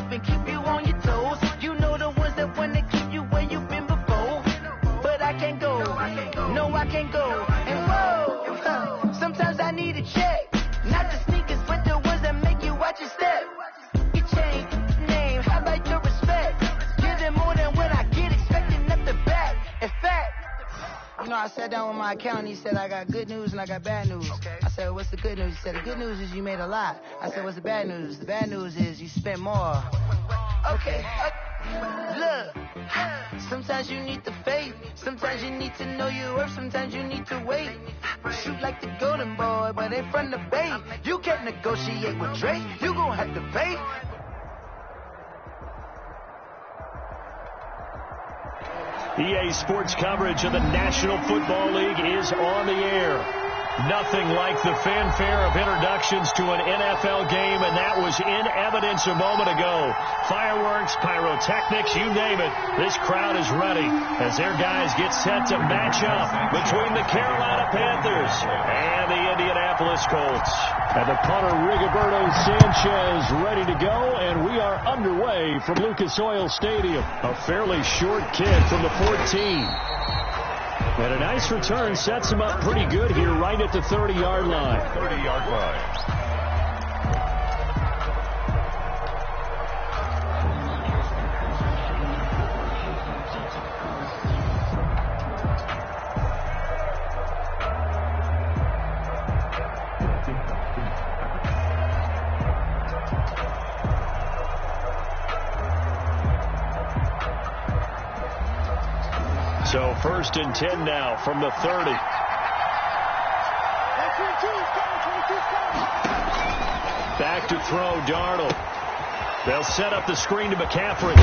move and keep you on your toes. You know the ones that want to keep you where you've been before. But I can't go, no, I can't go. And whoa, sometimes I need a check. Not the sneakers, but the ones that make you watch your step. Your chain, name, how about your respect? Give them more than what I get, expecting up the back. In fact, you know, I sat down with my accountant. He said, I got good news and I got bad news. I said, what's the good news? He said, the good news is you made a lot. I said, what's the bad news? The bad news is you spent more. Okay. Look, sometimes you need the faith. Sometimes you need to know your worth. Sometimes you need to wait. Shoot like the golden boy, but in front of the bay. You can't negotiate with Drake. You gon' have to pay. EA Sports coverage of the National Football League is on the air. Nothing like the fanfare of introductions to an NFL game, and that was in evidence a moment ago. Fireworks, pyrotechnics, you name it. This crowd is ready as their guys get set to match up between the Carolina Panthers and the Indianapolis Colts. And the punter, Rigoberto Sanchez, ready to go, and we are underway from Lucas Oil Stadium. A fairly short kick from the 14. And a nice return sets him up pretty good here right at the 30-yard line. 30-yard line. So 1st and 10 now from the 30. Back to throw, Darnold. They'll set up the screen to McCaffrey.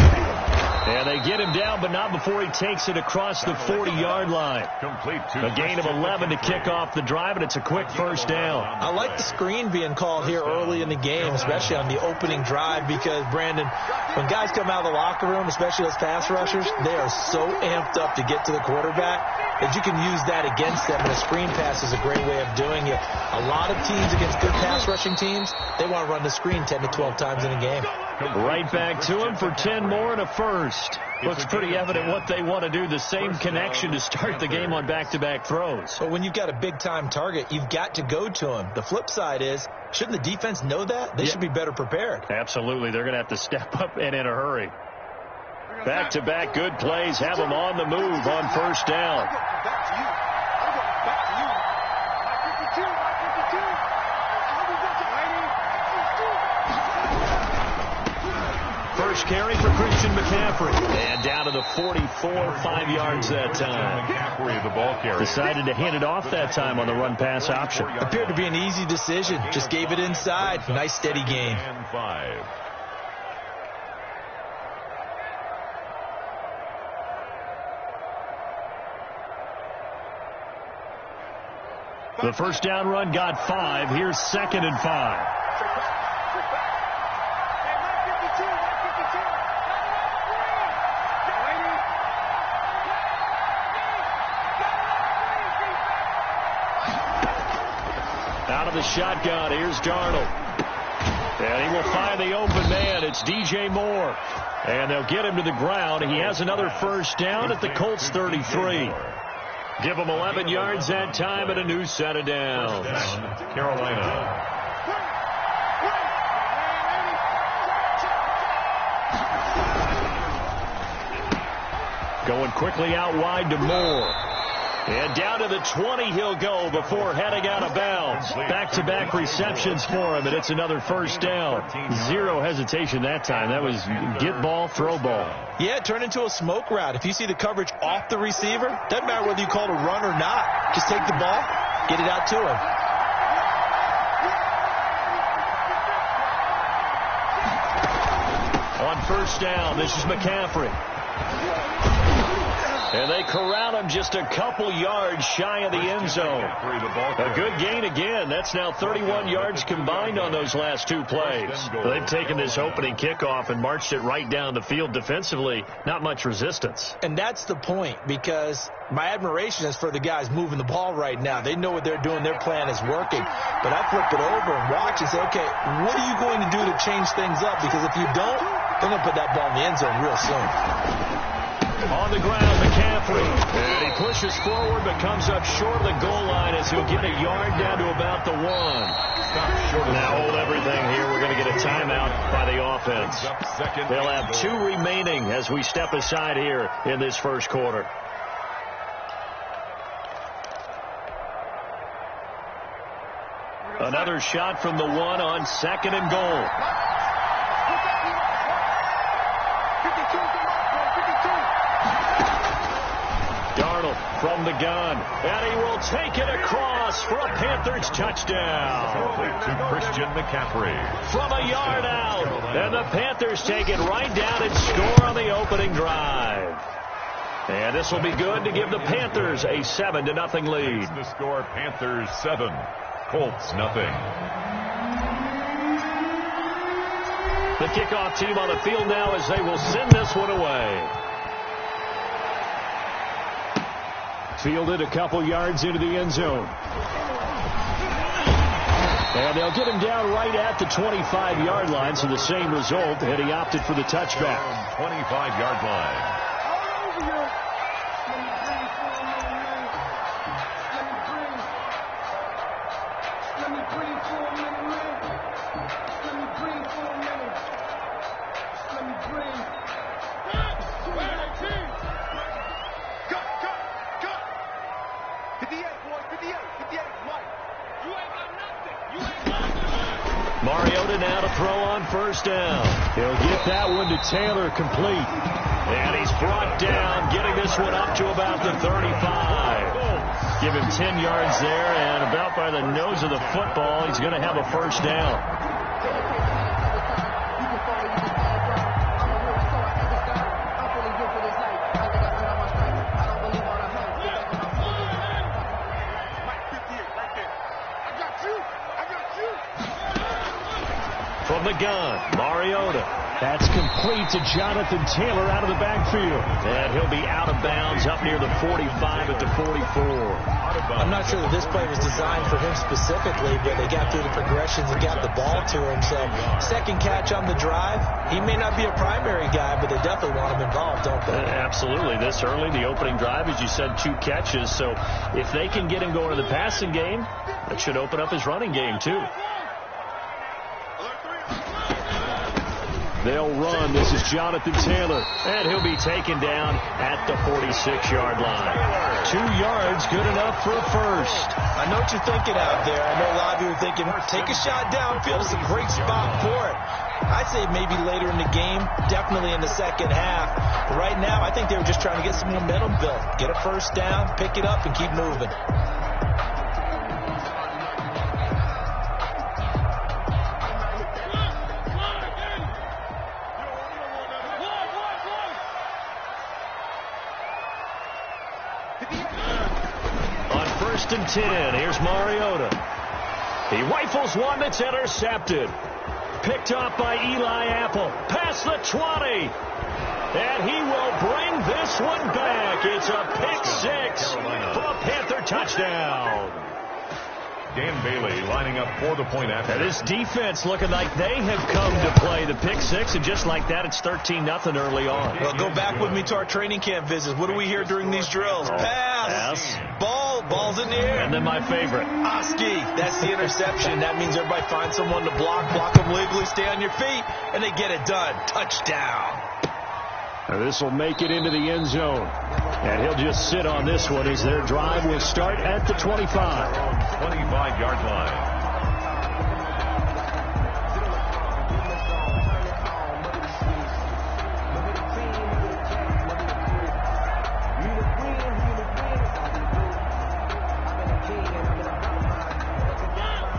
And they get him down, but not before he takes it across the 40-yard line. A gain of 11 to kick off the drive, and it's a quick first down. I like the screen being called here early in the game, especially on the opening drive, because, Brandon, when guys come out of the locker room, especially those pass rushers, they are so amped up to get to the quarterback that you can use that against them, and a screen pass is a great way of doing it. A lot of teams against good pass rushing teams, they want to run the screen 10 to 12 times in a game. Right back to him for 10 more and a first. Looks pretty evident what they want to do. The same connection to start the game on back-to-back throws. But when you've got a big-time target, you've got to go to him. The flip side is, shouldn't the defense know that? They should be better prepared. Absolutely. They're going to have to step up and in a hurry. Back-to-back good plays have them on the move on first down. First carry for Christian McCaffrey. And down to the 44, 5 yards that time. McCaffrey, the ball carrier. Decided to hand it off that time on the run-pass option. Appeared to be an easy decision. Just gave it inside. Nice, steady game. And 5. The first down run got 5. Here's 2nd and 5. Out of the shotgun, here's Darnold. And he will find the open man. It's DJ Moore. And they'll get him to the ground. He has another first down at the Colts 33. Give him 11 yards that time and a new set of downs. Carolina. Going quickly out wide to Moore. And down to the 20 he'll go before heading out of bounds. Back-to-back receptions for him, and it's another first down. Zero hesitation that time. That was get ball, throw ball. Yeah, it turned into a smoke route. If you see the coverage off the receiver, doesn't matter whether you call it a run or not. Just take the ball, get it out to him. On first down, this is McCaffrey. And they corral him just a couple yards shy of the end zone. A good gain again. That's now 31 yards combined on those last two plays. They've taken this opening kickoff and marched it right down the field defensively. Not much resistance. And that's the point, because my admiration is for the guys moving the ball right now. They know what they're doing. Their plan is working. But I flip it over and watch and say, okay, what are you going to do to change things up? Because if you don't, they're going to put that ball in the end zone real soon. On the ground, McCaffrey. And he pushes forward, but comes up short of the goal line as he'll get a yard down to about the 1. Now hold everything here. We're going to get a timeout by the offense. They'll have 2 remaining as we step aside here in this first quarter. Another shot from the 1 on 2nd and goal. Darnold from the gun, and he will take it across for a Panthers touchdown. To Christian McCaffrey. From a yard out, and the Panthers take it right down and score on the opening drive. And this will be good to give the Panthers a 7-0 lead. The score, Panthers 7, Colts 0. The kickoff team on the field now as they will send this one away. Fielded a couple yards into the end zone. And they'll get him down right at the 25-yard line, so the same result, and he opted for the touchback. 25-yard line. Mariota now to throw on first down. He'll get that one to Taylor complete. And he's brought down, getting this one up to about the 35. Give him 10 yards there, and about by the nose of the football, he's going to have a first down. From the gun, Mariota. That's complete to Jonathan Taylor out of the backfield. And he'll be out of bounds up near the 45 at the 44. I'm not sure that this play was designed for him specifically, but they got through the progressions and got the ball to him. So second catch on the drive. He may not be a primary guy, but they definitely want him involved, don't they? Absolutely. This early, the opening drive, as you said, 2 catches. So if they can get him going to the passing game, that should open up his running game too. They'll run. This is Jonathan Taylor, and he'll be taken down at the 46-yard line. 2 yards, good enough for a first. I know what you're thinking out there. I know a lot of you are thinking, take a shot downfield. It's a great spot for it. I'd say maybe later in the game, definitely in the second half. But right now, I think they were just trying to get some momentum built. Get a first down, pick it up, and keep moving. And 10. Here's Mariota. He rifles one that's intercepted. Picked up by Eli Apple. Past the 20. And he will bring this one back. It's a pick 6 for a Panther touchdown. Dan Bailey lining up for the point after. And this defense looking like they have come to play the pick 6, and just like that, it's 13-0 early on. Well, go back with me to our training camp visits. What do we hear during these drills? Pass. Ball's in the air. And then my favorite. Oski. That's the interception. That means everybody finds someone to block them legally, stay on your feet, and they get it done. Touchdown. Now this will make it into the end zone. And he'll just sit on this one as their drive will start at the 25. 25-yard line.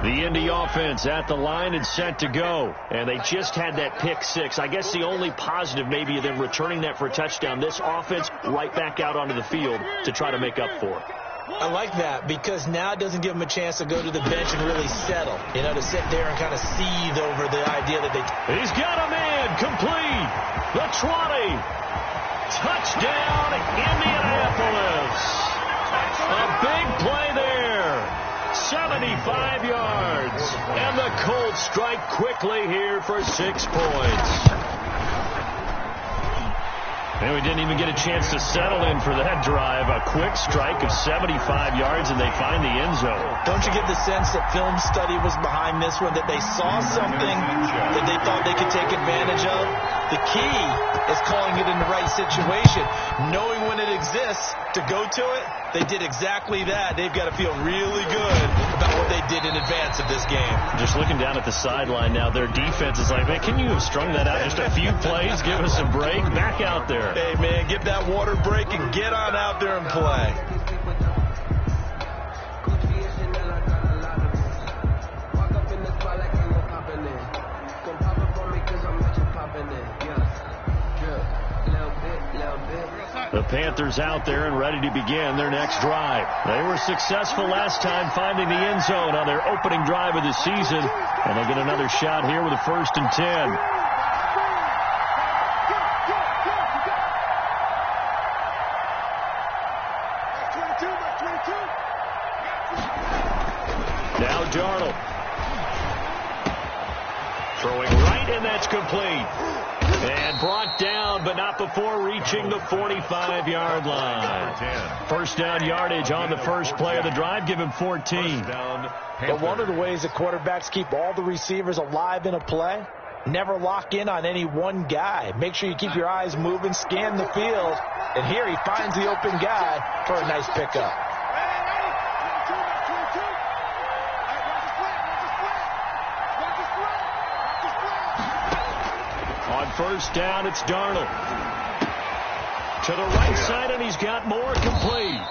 The Indy offense at the line and set to go. And they just had that pick 6. I guess the only positive maybe of them returning that for a touchdown. This offense right back out onto the field to try to make up for it. I like that because now it doesn't give them a chance to go to the bench and really settle. You know, to sit there and kind of seethe over the idea that they... He's got a man complete. The 20. Touchdown Indianapolis. A big play there. 75 yards. And the Colts strike quickly here for 6 points. And we didn't even get a chance to settle in for that drive. A quick strike of 75 yards, and they find the end zone. Don't you get the sense that film study was behind this one, that they saw something that they thought they could take advantage of? The key is calling it in the right situation. Knowing when it exists to go to it, they did exactly that. They've got to feel really good about what they did in advance of this game. Just looking down at the sideline now, their defense is like, man, can you have strung that out just a few plays? Give us a break. Back out there. Hey, man, get that water break and get on out there and play. The Panthers out there and ready to begin their next drive. They were successful last time finding the end zone on their opening drive of the season, and they get another shot here with a 1st and 10. Now Darnold. Throwing right, and that's complete. And brought down, but not before reaching the 45-yard line. 1st down yardage on the first play of the drive. Give him 14. But one of the ways that quarterbacks keep all the receivers alive in a play, never lock in on any one guy. Make sure you keep your eyes moving, scan the field. And here he finds the open guy for a nice pickup. On 1st down, it's Darnold. To the right side, and he's got more, complete.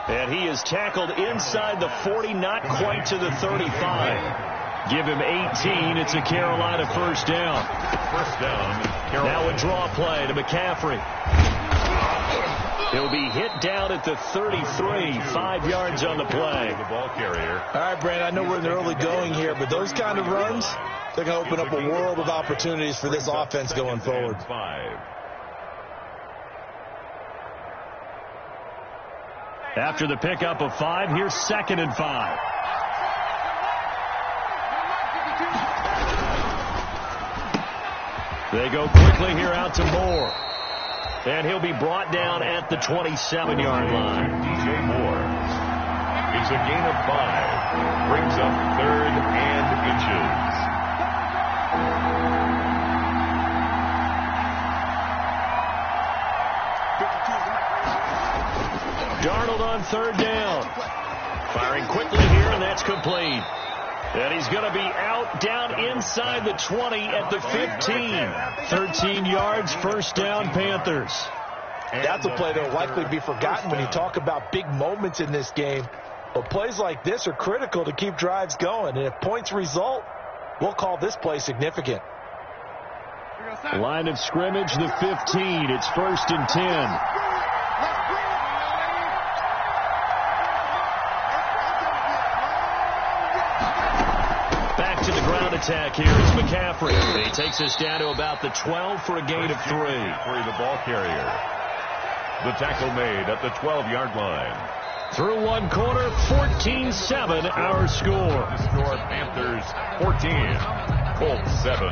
And he is tackled inside the 40, not quite to the 35. Give him 18. It's a Carolina 1st down. 1st down, Carolina. Now a draw play to McCaffrey. He'll be hit down at the 33, 5 yards on the play. The ball carrier. All right, Brandon, I know we're in the early going here, but those kind of runs, they're going to open up a world of opportunities for this offense going forward. 5. After the pickup of 5, here's 2nd and 5. They go quickly here out to Moore. And he'll be brought down at the 27-yard line. DJ Moore. It's a gain of 5. Brings up 3rd and inches. Darnold on 3rd down. Firing quickly here, and that's complete. And he's going to be out down inside the 20 at the 15. 13 yards, 1st down, Panthers. That's a play that will likely be forgotten when you talk about big moments in this game. But plays like this are critical to keep drives going. And if points result, we'll call this play significant. Line of scrimmage, the 15. It's 1st and 10. To the ground attack here is McCaffrey. He takes us down to about the 12 for a gain of 3. The ball carrier. The tackle made at the 12-yard line. Through one quarter, 14-7 our score. The score, Panthers 14, Colts 7.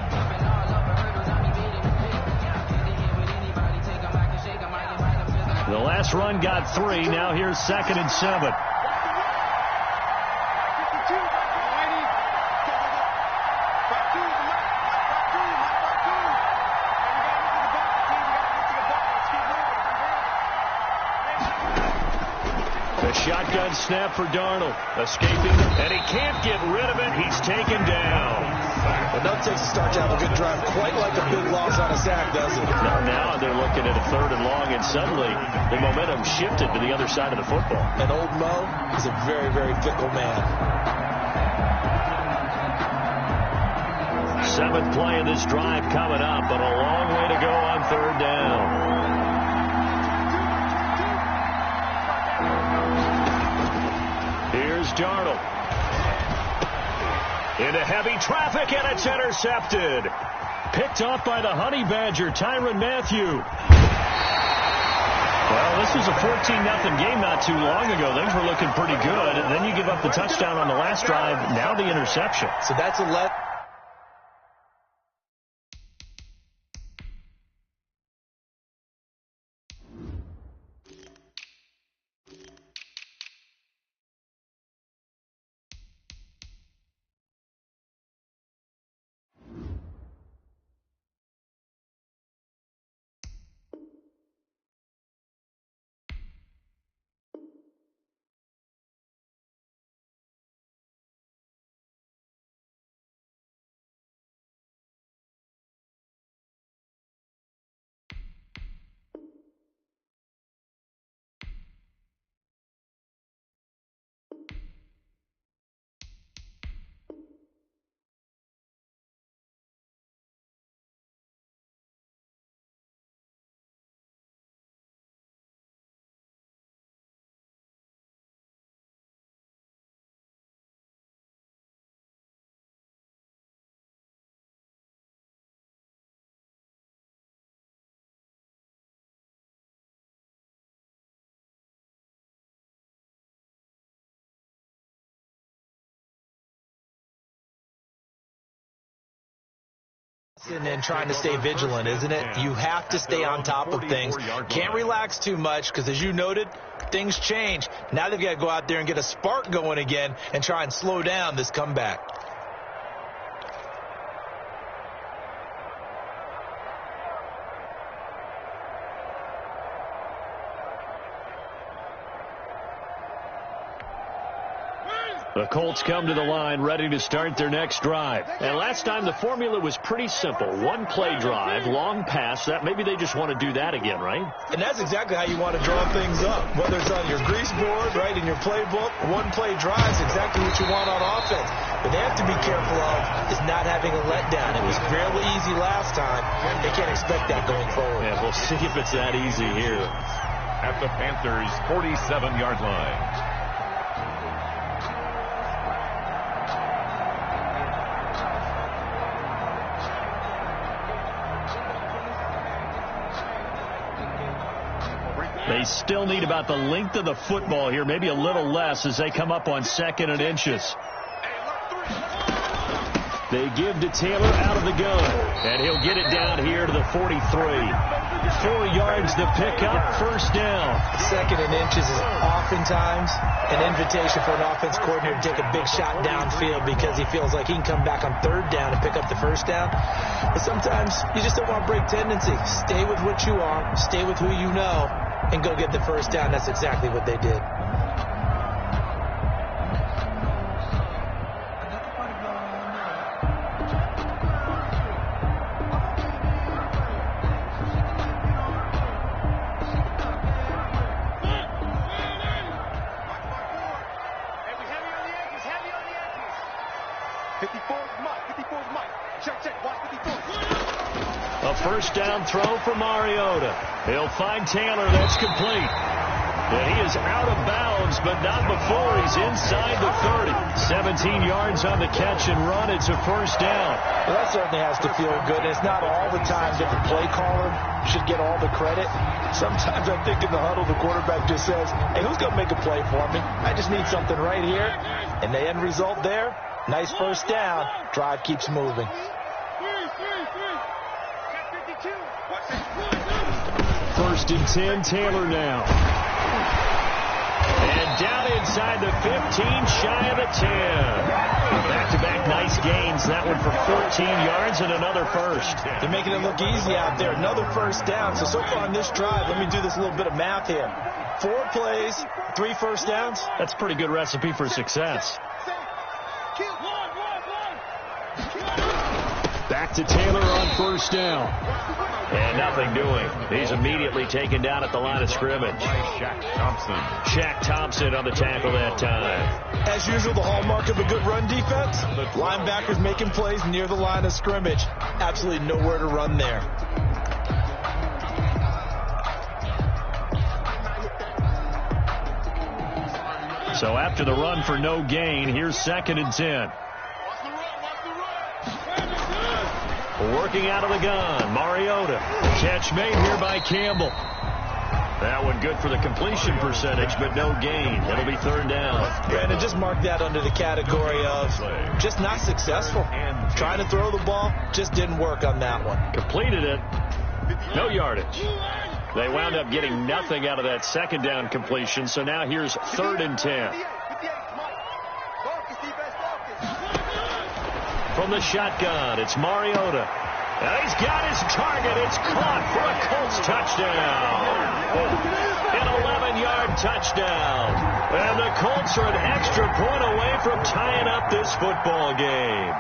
The last run got 3. Now here's 2nd and 7. Shotgun snap for Darnold. Escaping, and he can't get rid of it. He's taken down. Well, that takes a start to have a good drive, quite like a big loss on a sack, doesn't it? Now they're looking at a 3rd and long, and suddenly the momentum shifted to the other side of the football. And old Mo is a very, very fickle man. 7th play of this drive coming up, but a long way to go on 3rd down. Here's Darnold. Into heavy traffic, and it's intercepted. Picked off by the Honey Badger, Tyrann Mathieu. Well, this was a 14-0 game not too long ago. Things were looking pretty good. And then you give up the touchdown on the last drive. Now the interception. So that's a And trying to stay vigilant, isn't it? You have to stay on top of things. Can't relax too much because, as you noted, things change. Now they've got to go out there and get a spark going again and try and slow down this comeback. The Colts come to the line ready to start their next drive. And last time the formula was pretty simple. One play drive, long pass. That maybe they just want to do that again, right? And that's exactly how you want to draw things up. Whether it's on your grease board, right, in your playbook, one play drive is exactly what you want on offense. But they have to be careful of is not having a letdown. It was fairly easy last time. They can't expect that going forward. Yeah, we'll see if it's that easy here. At the Panthers' 47-yard line. They still need about the length of the football here, maybe a little less as they come up on 2nd and inches. They give to Taylor out of the gun, and he'll get it down here to the 43. 4 yards to pick up, first down. 2nd and inches is oftentimes an invitation for an offense coordinator to take a big shot downfield because he feels like he can come back on 3rd down and pick up the first down. But sometimes you just don't want to break tendency. Stay with what you are, stay with who you know, and go get the first down. That's exactly what they did. A first down throw for Mariota. He'll find Taylor. That's complete. And he is out of bounds, but not before he's inside the 30. 17 yards on the catch and run. It's a first down. Well, that certainly has to feel good. It's not all the time that the play caller should get all the credit. Sometimes I think in the huddle, the quarterback just says, hey, who's going to make a play for me? I just need something right here. And the end result there, nice first down. Drive keeps moving. First and 10, Taylor now. And down inside the 15, shy of the 10. Back-to-back nice gains. That one for 14 yards and another first. They're making it look easy out there. Another first down. So far on this drive, let me do this little bit of math here. 4 plays, 3 first downs. That's a pretty good recipe for success. Back to Taylor on first down. And nothing doing. He's immediately taken down at the line of scrimmage. Shaq Thompson on the tackle that time. As usual, the hallmark of a good run defense, linebackers making plays near the line of scrimmage. Absolutely nowhere to run there. So after the run for no gain, here's 2nd and 10. Working out of the gun, Mariota. Catch made here by Campbell. That one good for the completion percentage, but no gain. It'll be 3rd down. Brandon, just mark that under the category of just not successful. Trying to throw the ball, just didn't work on that one. Completed it. No yardage. They wound up getting nothing out of that 2nd down completion, so now here's 3rd and 10. From the shotgun, it's Mariota. And he's got his target. It's caught for a Colts touchdown. An 11-yard touchdown. And the Colts are an extra point away from tying up this football game.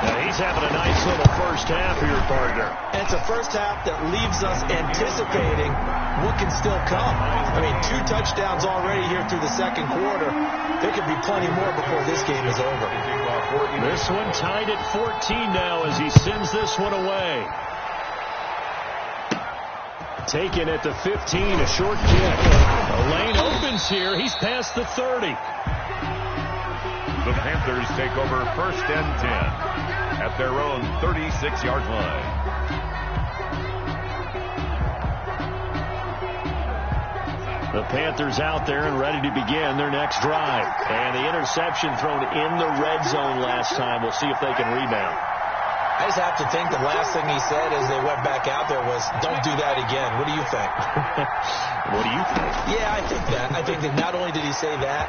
Now he's having a nice little first half here, partner. And it's a first half that leaves us anticipating what can still come. I mean, 2 touchdowns already here through the 2nd quarter. There could be plenty more before this game is over. This one tied at 14 now as he sends this one away. Taken at the 15, a short kick. The lane opens here. He's past the 30. The Panthers take over 1st and 10 at their own 36-yard line. The Panthers out there and ready to begin their next drive. And the interception thrown in the red zone last time. We'll see if they can rebound. I just have to think the last thing he said as they went back out there was, don't do that again. What do you think? What do you think? Yeah, I think that. I think that not only did he say that,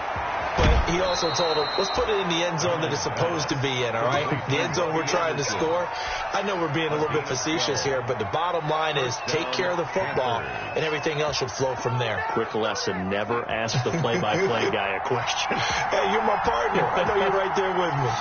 but he also told him, let's put it in the end zone that it's supposed to be in, all right? The end zone we're trying to score. I know we're being a little bit facetious here, but the bottom line is take care of the football, and everything else should flow from there. Quick lesson, never ask the play-by-play guy a question. Hey, you're my partner. I know you're right there with me.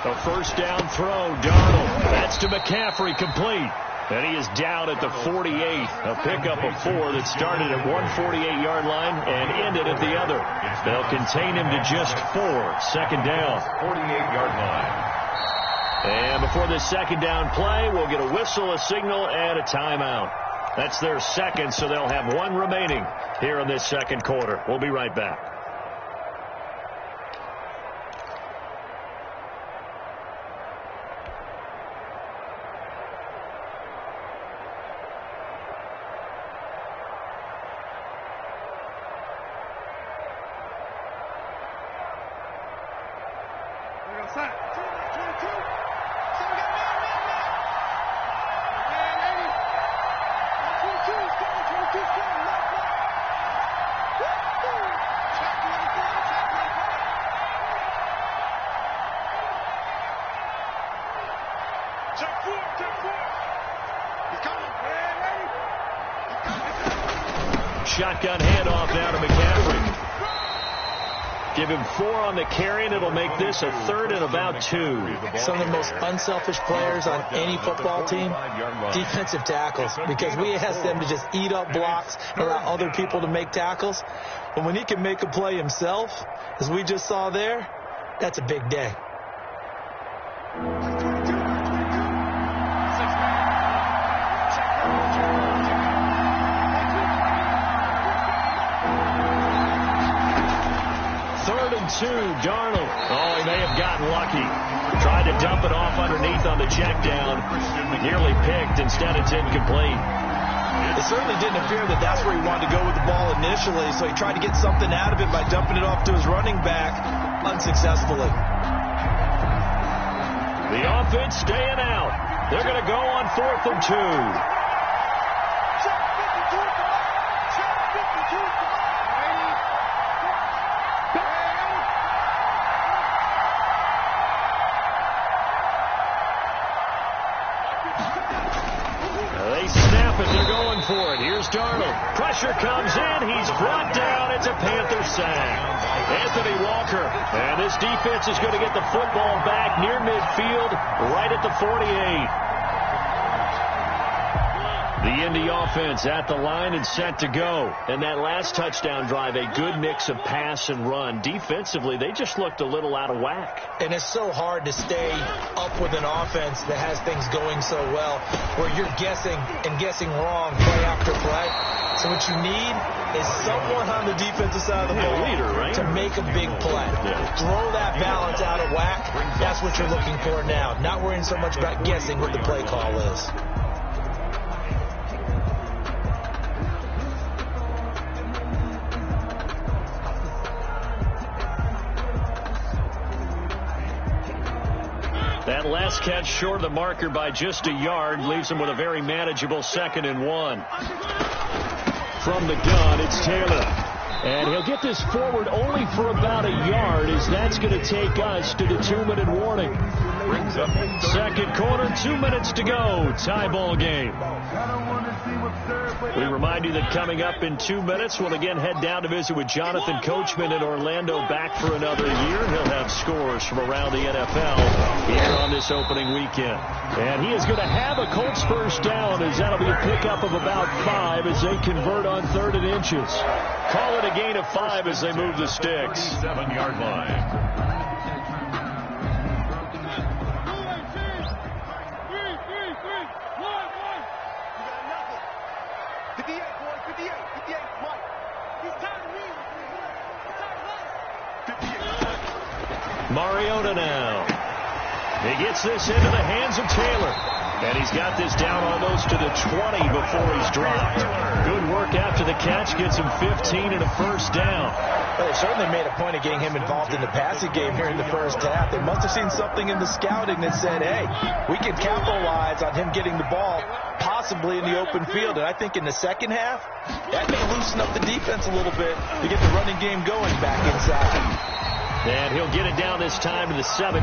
A first down throw, Darnold. That's to McCaffrey, complete. And he is down at the 48. A pickup of 4 that started at 148-yard line and ended at the other. They'll contain him to just 4. Second down. 48-yard line. And before this second down play, we'll get a whistle, a signal, and a timeout. That's their second, so they'll have 1 remaining here in this second quarter. We'll be right back. Shotgun handoff now to McCaffrey. Give him 4 on the carry, and it'll make this a 3rd and about 2. Some of the most unselfish players on any football team, defensive tackles, because we ask them to just eat up blocks and allow other people to make tackles. But when he can make a play himself, as we just saw there, that's a big day. Darnold. Oh, he may have gotten lucky. Tried to dump it off underneath on the check down. Nearly picked. Instead, it's incomplete. It certainly didn't appear that that's where he wanted to go with the ball initially, so he tried to get something out of it by dumping it off to his running back unsuccessfully. The offense staying out. They're going to go on 4th and 2. For it. Here's Darnold. Pressure comes in. He's brought down. It's a Panther sack. Anthony Walker. And this defense is going to get the football back near midfield, right at the 48. The Indy offense at the line and set to go. And that last touchdown drive, a good mix of pass and run. Defensively, they just looked a little out of whack. And it's so hard to stay up with an offense that has things going so well, where you're guessing and guessing wrong play after play. So what you need is someone on the defensive side of the ball to make a big play. Throw that balance out of whack. That's what you're looking for now. Not worrying so much about guessing what the play call is. That last catch short of the marker by just a yard leaves him with a very manageable 2nd and 1. From the gun, it's Taylor. And he'll get this forward only for about a yard, as that's going to take us to the 2-minute warning. Second quarter, 2 minutes to go. Tie ball game. We remind you that coming up in 2 minutes, we'll again head down to visit with Jonathan Coachman in Orlando, back for another year. He'll have scores from around the NFL here on this opening weekend. And he is going to have a Colts first down, as that'll be a pickup of about 5 as they convert on 3rd and inches. Call it a gain of 5 as they move the sticks. 7-yard line. Mariota now. He gets this into the hands of Taylor. And he's got this down almost to the 20 before he's dropped. Good work after the catch. Gets him 15 and a first down. Well, they certainly made a point of getting him involved in the passing game here in the first half. They must have seen something in the scouting that said, hey, we can capitalize on him getting the ball possibly in the open field. And I think in the second half, that may loosen up the defense a little bit to get the running game going back inside. And he'll get it down this time to the 17.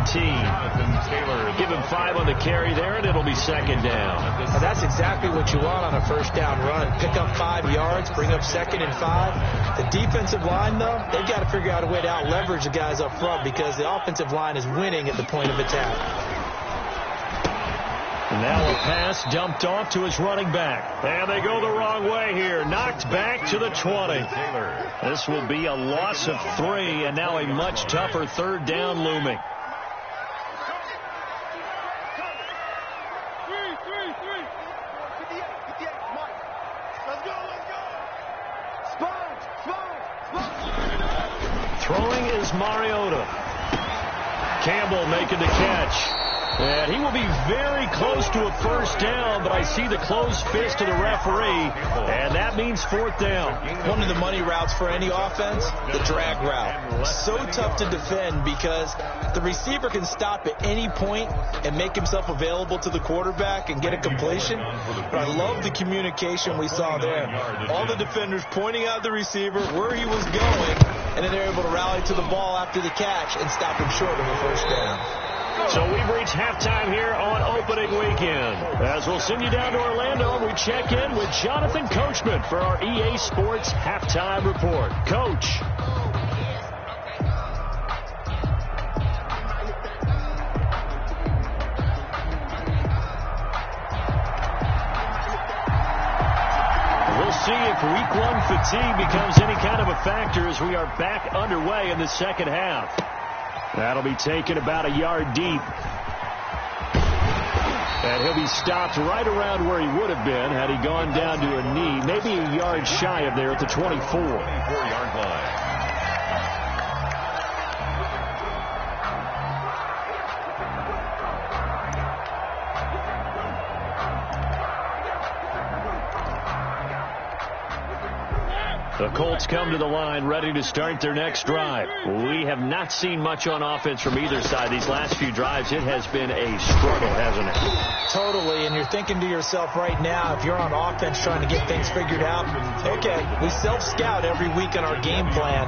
Give him 5 on the carry there, and it'll be second down. And that's exactly what you want on a first down run. Pick up 5 yards, bring up 2nd and 5. The defensive line, though, they've got to figure out a way to out-leverage the guys up front because the offensive line is winning at the point of attack. And now a pass dumped off to his running back. And they go the wrong way here. Knocked back to the 20. This will be a loss of 3, and now a much tougher third down looming. Throwing is Mariota. Campbell making the catch. And he will be very close to a first down, but I see the closed fist of the referee, and that means 4th down. One of the money routes for any offense, the drag route. So tough to defend because the receiver can stop at any point and make himself available to the quarterback and get a completion. But I love the communication we saw there. All the defenders pointing out the receiver, where he was going, and then they're able to rally to the ball after the catch and stop him short of a first down. So we've reached halftime here on opening weekend. As we'll send you down to Orlando, and we check in with Jonathan Coachman for our EA Sports Halftime Report. Coach. We'll see if Week 1 fatigue becomes any kind of a factor as we are back underway in the second half. That'll be taken about a yard deep. And he'll be stopped right around where he would have been had he gone down to a knee, maybe a yard shy of there at the 24-yard line. The Colts come to the line ready to start their next drive. We have not seen much on offense from either side these last few drives. It has been a struggle, hasn't it? Totally, and you're thinking to yourself right now, if you're on offense trying to get things figured out, okay, we self-scout every week on our game plan.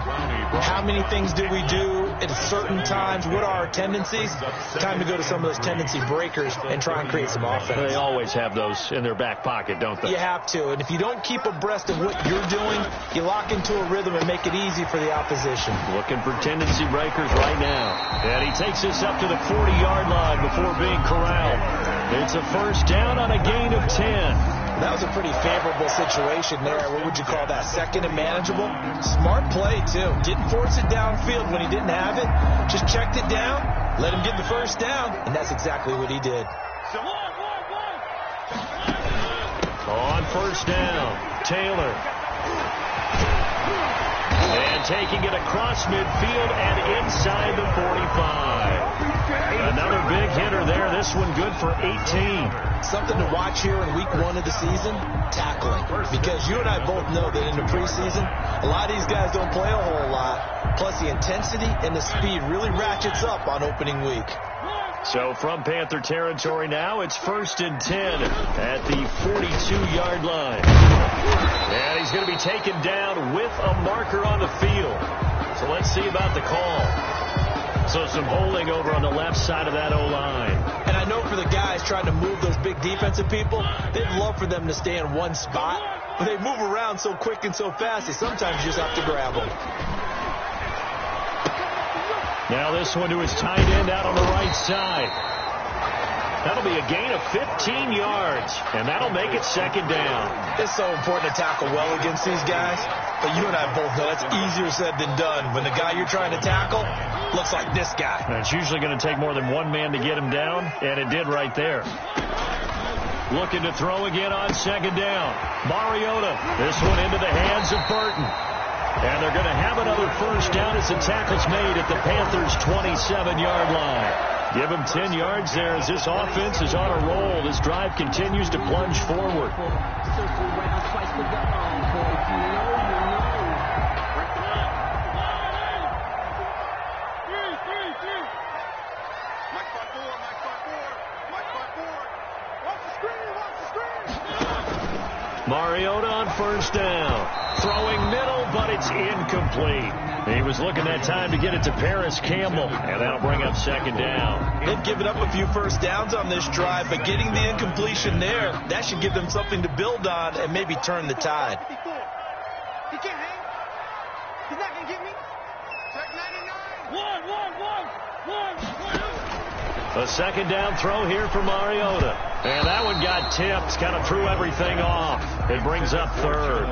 How many things do we do at certain times? What are our tendencies? Time to go to some of those tendency breakers and try and create some offense. They always have those in their back pocket, don't they? You have to, and if you don't keep abreast of what you're doing, you lock into a rhythm and make it easy for the opposition. Looking for tendency breakers right now. And he takes this up to the 40-yard line before being corralled. It's a first down on a gain of 10. That was a pretty favorable situation there. What would you call that? 2nd and manageable? Smart play, too. Didn't force it downfield when he didn't have it. Just checked it down, let him get the first down, and that's exactly what he did. On first down, Taylor. And taking it across midfield and inside the 45. Another big hitter there. This one good for 18. Something to watch here in week 1 of the season, tackling. Because you and I both know that in the preseason, a lot of these guys don't play a whole lot. Plus the intensity and the speed really ratchets up on opening week. So from Panther territory now, it's 1st and 10 at the 42-yard line. And he's going to be taken down with a marker on the field. So let's see about the call. So some holding over on the left side of that O-line. And I know for the guys trying to move those big defensive people, they'd love for them to stay in one spot. But they move around so quick and so fast, they sometimes just have to grab them. Now this one to his tight end out on the right side. That'll be a gain of 15 yards, and that'll make it 2nd down. It's so important to tackle well against these guys, but you and I both know that's easier said than done. When the guy you're trying to tackle looks like this guy. And it's usually going to take more than one man to get him down, and it did right there. Looking to throw again on 2nd down. Mariota, this one into the hands of Burton. And they're going to have another first down as the tackle's made at the Panthers' 27-yard line. Give him 10 yards there as this offense is on a roll. This drive continues to plunge forward. Mariota on first down. Throwing middle, but it's incomplete. He was looking that time to get it to Paris Campbell, and that'll bring up second down. They've given up a few first downs on this drive, but getting the incompletion there, that should give them something to build on and maybe turn the tide. He can't hang. He's not going to get me. Track 99. A second down throw here for Mariota. And that one got tipped, kind of threw everything off. It brings up third.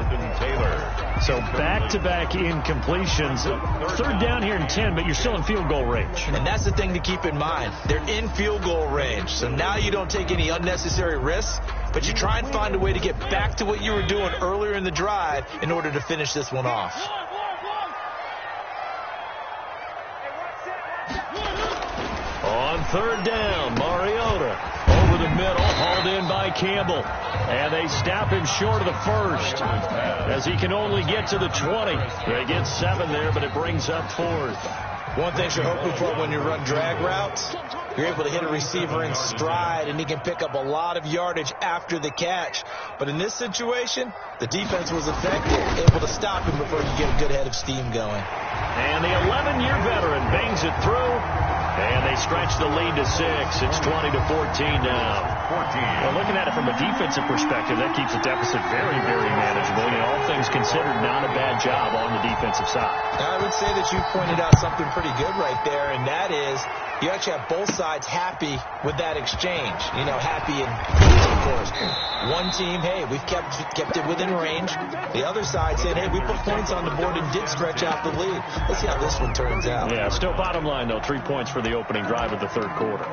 So back-to-back incompletions. Third down here in 10, but you're still in field goal range. And that's the thing to keep in mind. They're in field goal range. So now you don't take any unnecessary risks, but you try and find a way to get back to what you were doing earlier in the drive in order to finish this one off. On third down, Mariota over the middle, hauled in by Campbell. And they stop him short of the first, as he can only get to the 20. They get 7 there, but it brings up fourth. One thing you're hoping for when you run drag routes, you're able to hit a receiver in stride, and he can pick up a lot of yardage after the catch. But in this situation, the defense was effective, able to stop him before you get a good head of steam going. And the 11-year veteran bangs it through. And they stretch the lead to 6. It's 20-14 now. Well, looking at it from a defensive perspective, that keeps the deficit very, very manageable. You know, all things considered, not a bad job on the defensive side. I would say that you pointed out something pretty good right there, and that is you actually have both sides happy with that exchange. You know, happy and of course. One team, hey, we've kept it within range. The other side said, hey, we put points on the board and did stretch out the lead. Let's see how this one turns out. Yeah, still bottom line, though, 3 points for the opening drive of the third quarter.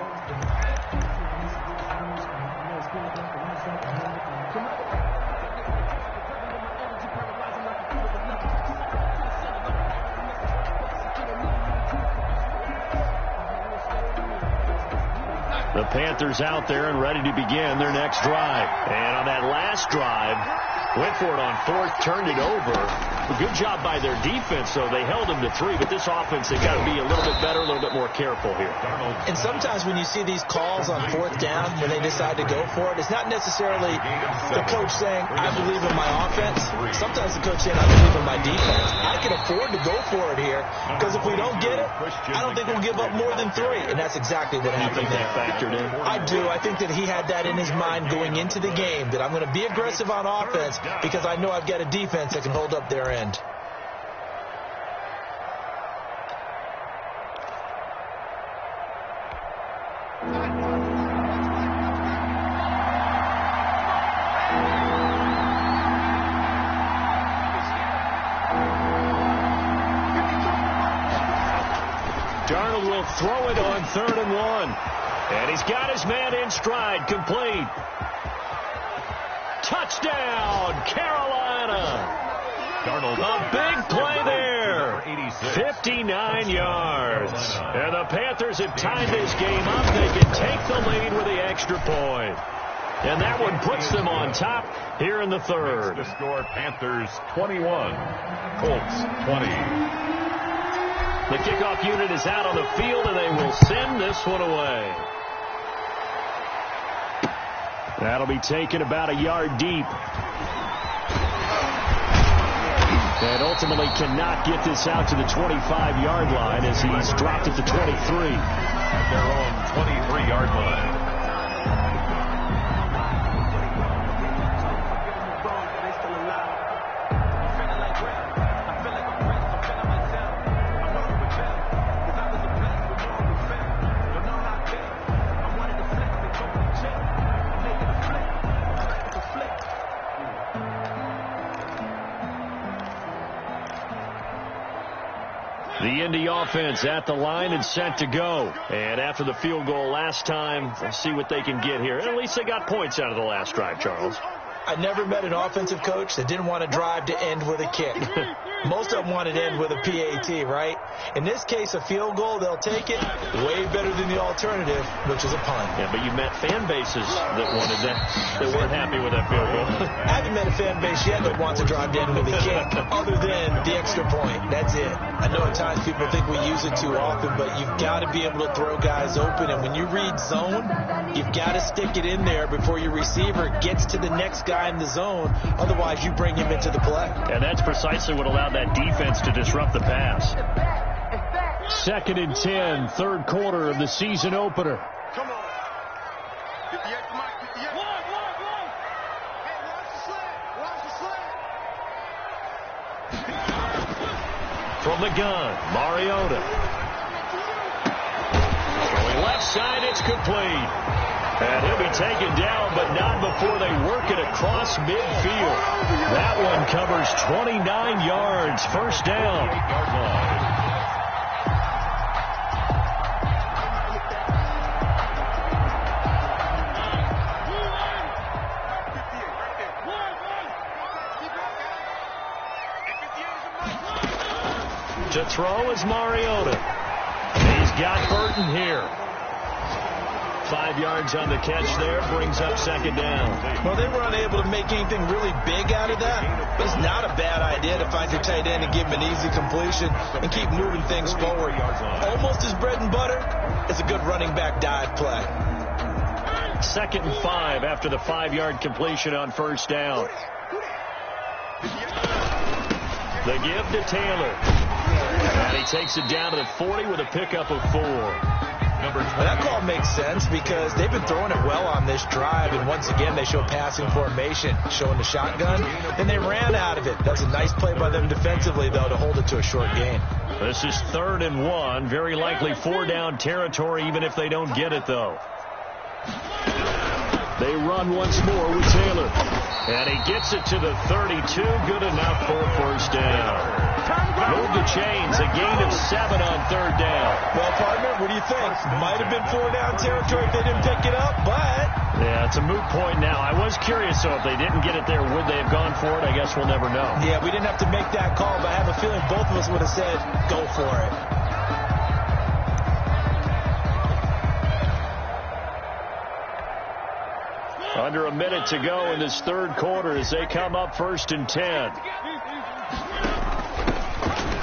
The Panthers out there and ready to begin their next drive. And on that last drive, went for it on fourth, turned it over. A good job by their defense, though. They held them to 3, but this offense, they've got to be a little bit better, a little bit more careful here. And sometimes when you see these calls on fourth down, when they decide to go for it, it's not necessarily the coach saying, I believe in my offense. Sometimes the coach saying, I believe in my defense. I can afford to go for it here, because if we don't get it, I don't think we'll give up more than 3. And that's exactly what happened there. Factored in? I do. I think that he had that in his mind going into the game, that I'm going to be aggressive on offense because I know I've got a defense that can hold up their end. Darnold will throw it on 3rd and 1. And he's got his man in stride, complete. Touchdown, Carolina. Darnold. A big play there. 59 yards. And the Panthers have tied this game up. They can take the lead with the extra point. And that one puts them on top here in the third. The score, Panthers 21, Colts 20. The kickoff unit is out on the field, and they will send this one away. That'll be taken about a yard deep. And ultimately cannot get this out to the 25-yard line as he's dropped at the 23. At their own 23-yard line. The Indy offense at the line and set to go. And after the field goal last time, we'll see what they can get here. At least they got points out of the last drive, Charles. I never met an offensive coach that didn't want to drive to end with a kick. Most of them wanted to end with a PAT, right? In this case, a field goal, they'll take it way better than the alternative, which is a punt. Yeah, but you met fan bases that wanted that, that weren't happy with that field goal. I haven't met a fan base yet that wants to drive to end with a kick, other than the extra point. That's it. I know at times people think we use it too often, but you've got to be able to throw guys open. And when you read zone, you've got to stick it in there before your receiver gets to the next guy in the zone. Otherwise, you bring him into the play. And that's precisely what allowed that defense to disrupt the pass. 2nd and 10, third quarter of the season opener. Come on. From the gun, Mariota. Going left side, it's complete. And he'll be taken down, but not before they work it across midfield. That one covers 29 yards, first down. To throw is Mariota. He's got Burton here. 5 yards on the catch there, brings up second down. Well, they were unable to make anything really big out of that. But it's not a bad idea to find your tight end and give him an easy completion and keep moving things forward. Almost his bread and butter. It's a good running back dive play. 2nd and 5 after the 5-yard completion on first down. The give to Taylor. And he takes it down to the 40 with a pickup of 4. That call makes sense because they've been throwing it well on this drive, and once again they show passing formation, showing the shotgun, and they ran out of it. That's a nice play by them defensively, though, to hold it to a short gain. This is 3rd and 1, very likely 4-down territory, even if they don't get it, though. They run once more with Taylor, and he gets it to the 32, good enough for a first down. Move the chains, a gain of 7 on 3rd down. Well, partner, what do you think? Might have been 4-down territory if they didn't pick it up, but... Yeah, it's a moot point now. I was curious, so if they didn't get it there, would they have gone for it? I guess we'll never know. Yeah, we didn't have to make that call, but I have a feeling both of us would have said, go for it. Under a minute to go in this third quarter as they come up 1st and 10.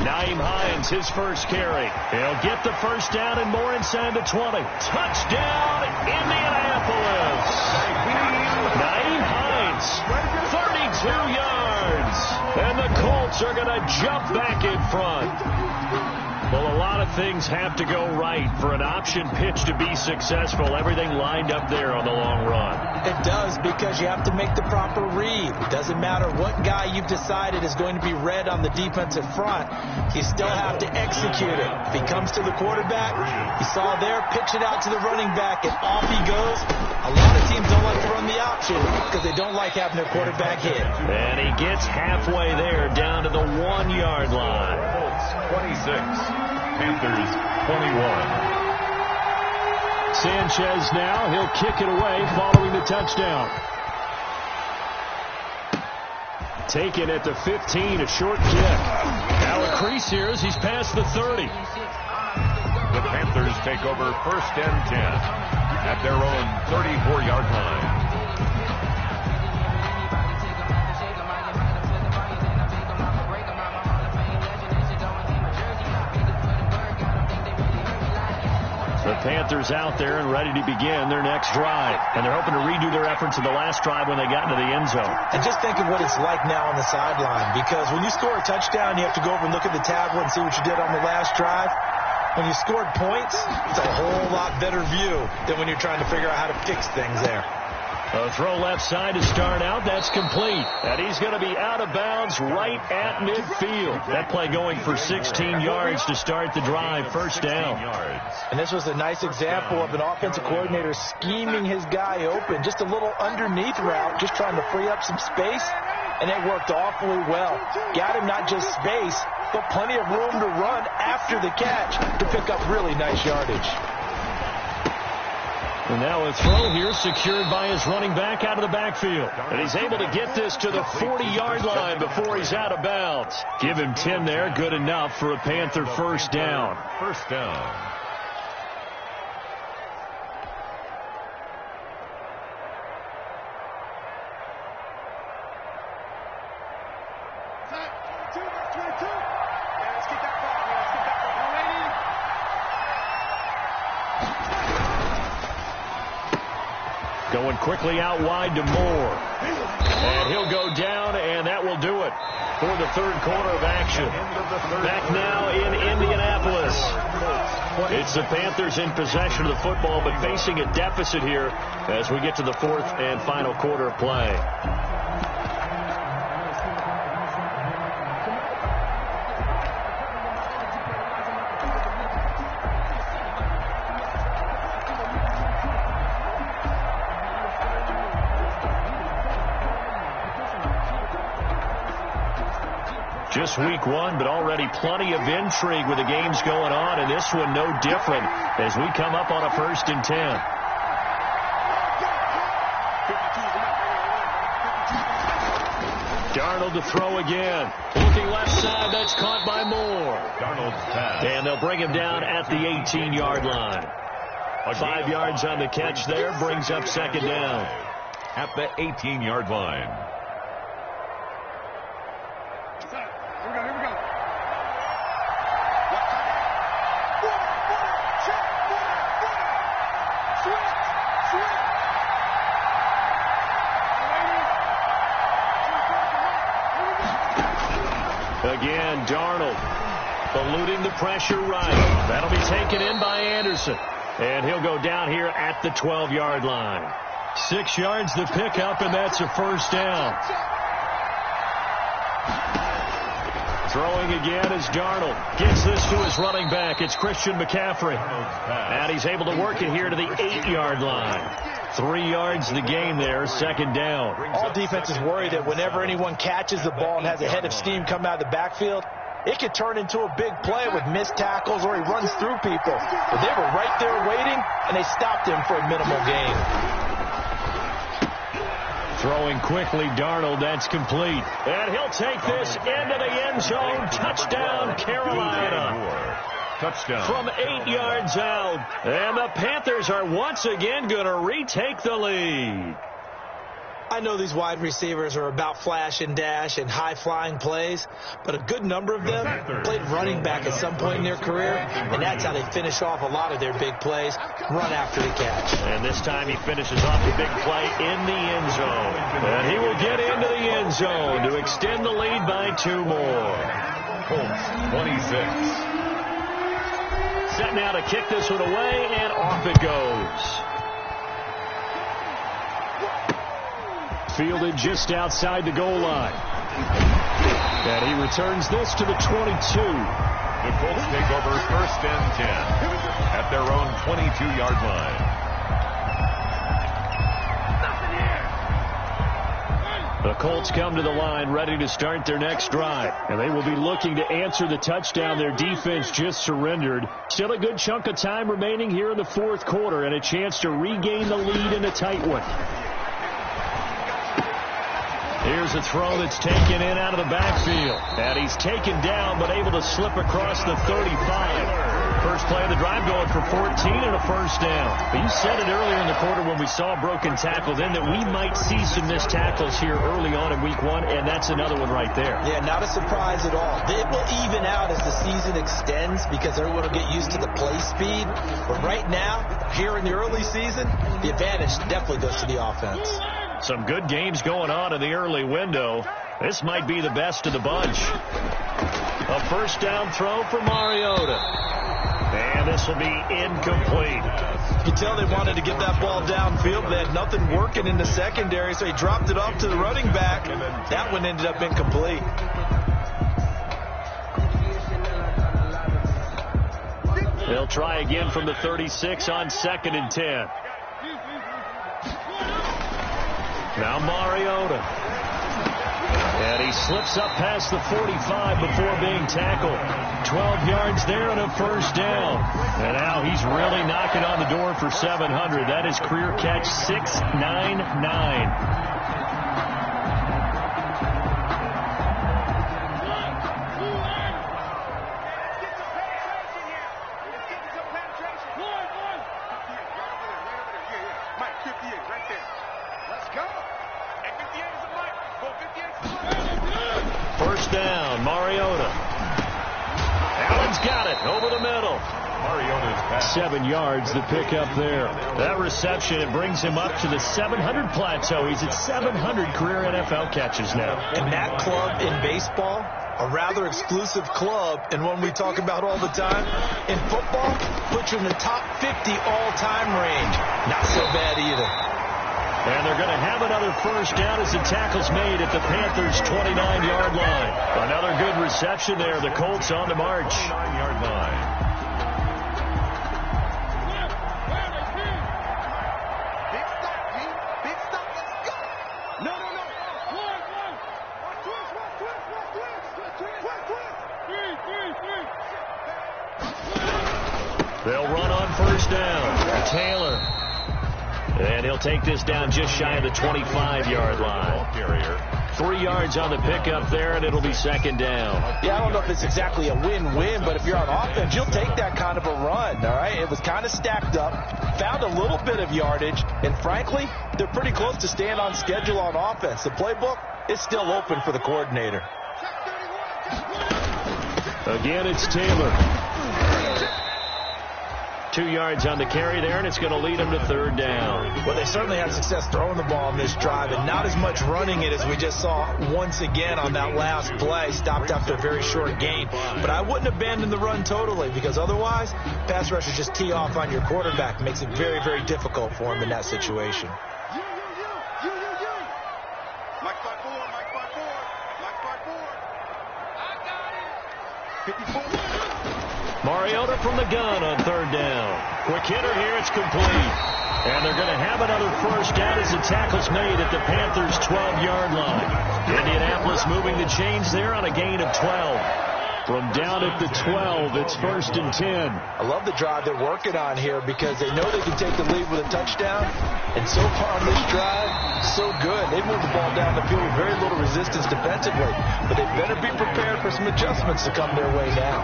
Nyheim Hines, his first carry. He'll get the first down and more inside the 20. Touchdown, Indianapolis. Nyheim Hines, 32 yards. And the Colts are going to jump back in front. Well, a lot of things have to go right for an option pitch to be successful. Everything lined up there on the long run. It does, because you have to make the proper read. It doesn't matter what guy you've decided is going to be read on the defensive front. You still have to execute it. If he comes to the quarterback, you saw there, pitch it out to the running back, and off he goes. A lot of teams don't like to run the option because they don't like having their quarterback hit. And he gets halfway there, down to the 1-yard line. 26, Panthers 21. Sanchez now, he'll kick it away following the touchdown. Taken at the 15, a short kick. Now a crease here as he's past the 30. The Panthers take over 1st and 10 at their own 34-yard line. The Panthers out there and ready to begin their next drive. And they're hoping to redo their efforts in the last drive when they got into the end zone. And just think of what it's like now on the sideline. Because when you score a touchdown, you have to go over and look at the tablet and see what you did on the last drive. When you scored points, it's a whole lot better view than when you're trying to figure out how to fix things there. A throw left side to start out. That's complete. And he's going to be out of bounds right at midfield. That play going for 16 yards to start the drive. First down. And this was a nice example of an offensive coordinator scheming his guy open. Just a little underneath route, just trying to free up some space. And it worked awfully well. Got him not just space, but plenty of room to run after the catch to pick up really nice yardage. And now a throw here secured by his running back out of the backfield. And he's able to get this to the 40-yard line before he's out of bounds. Give him 10 there. Good enough for a Panther first down. First down. Going quickly out wide to Moore. And he'll go down, and that will do it for the third quarter of action. Back now in Indianapolis. It's the Panthers in possession of the football, but facing a deficit here as we get to the fourth and final quarter of play. Just week one, but already plenty of intrigue with the games going on, and this one no different as we come up on a 1st and 10. Darnold to throw again. Looking left side, that's caught by Moore. Darnold's pass. And they'll bring him down at the 18-yard line. 5 yards on the catch there, brings up second down. At the 18-yard line. Again, Darnold eluding the pressure right. That'll be taken in by Anderson. And he'll go down here at the 12-yard line. 6 yards the pickup, and that's a first down. Throwing again is Darnold. Gets this to his running back. It's Christian McCaffrey. And he's able to work it here to the 8-yard line. 3 yards the gain there, second down. All defenses worry that whenever anyone catches the ball and has a head of steam come out of the backfield, it could turn into a big play with missed tackles or he runs through people. But they were right there waiting, and they stopped him for a minimal gain. Throwing quickly, Darnold, that's complete. And he'll take this into the end zone. Touchdown, Carolina. Touchdown. From 8 yards out. And the Panthers are once again going to retake the lead. I know these wide receivers are about flash and dash and high-flying plays, but a good number of them played running back at some point in their career, and that's how they finish off a lot of their big plays, run after the catch. And this time he finishes off the big play in the end zone. And he will get into the end zone to extend the lead by 2 more. Colts 26. Set now to kick this one away, and off it goes. Fielded just outside the goal line. And he returns this to the 22. The Colts take over 1st and 10 at their own 22-yard line. The Colts come to the line ready to start their next drive. And they will be looking to answer the touchdown their defense just surrendered. Still a good chunk of time remaining here in the fourth quarter and a chance to regain the lead in a tight one. Here's a throw that's taken in out of the backfield. And he's taken down but able to slip across the 35. First play of the drive going for 14 and a first down. But you said it earlier in the quarter when we saw a broken tackle then that we might see some missed tackles here early on in week one, and that's another one right there. Yeah, not a surprise at all. It will even out as the season extends because everyone will get used to the play speed. But right now, here in the early season, the advantage definitely goes to the offense. Some good games going on in the early window. This might be the best of the bunch. A first down throw for Mariota. And this will be incomplete. You can tell they wanted to get that ball downfield. They had nothing working in the secondary, so he dropped it off to the running back. That one ended up incomplete. They'll try again from the 36 on 2nd and 10. Now Mariota. And he slips up past the 45 before being tackled. 12 yards there and a first down. And now he's really knocking on the door for 700. That is career catch 699. First down, Mariota. Allen's got it over the middle. 7 yards the pick up there. That reception, it brings him up to the 700 plateau. He's at 700 career NFL catches now. And that club in baseball, a rather exclusive club, and one we talk about all the time. In football, puts you in the top 50 all-time range. Not so bad either. And they're going to have another first down as the tackle's made at the Panthers' 29-yard line. Another good reception there. The Colts on the march. 29-yard line. They'll run on first down. Taylor. And he'll take this down just shy of the 25-yard line. 3 yards on the pickup there, and it'll be second down. Yeah, I don't know if it's exactly a win-win, but if you're on offense, you'll take that kind of a run, all right? It was kind of stacked up, found a little bit of yardage, and frankly, they're pretty close to staying on schedule on offense. The playbook is still open for the coordinator. Again, it's Taylor. 2 yards on the carry there, and it's going to lead them to third down. Well, they certainly had success throwing the ball on this drive, and not as much running it as we just saw once again on that last play. Stopped after a very short gain. But I wouldn't abandon the run totally, because otherwise, pass rushers just tee off on your quarterback. Makes it very, very difficult for him in that situation. Mike 5-4, Mike 5-4, Mike 5-4. I got it. 54. Mariota from the gun on third down. Quick hitter here, it's complete. And they're going to have another first down as the tackle's made at the Panthers' 12-yard line. Indianapolis moving the chains there on a gain of 12. From down at the 12, it's first and 10. I love the drive they're working on here because they know they can take the lead with a touchdown. And so far on this drive, so good. They moved the ball down the field with very little resistance defensively. But they better be prepared for some adjustments to come their way now.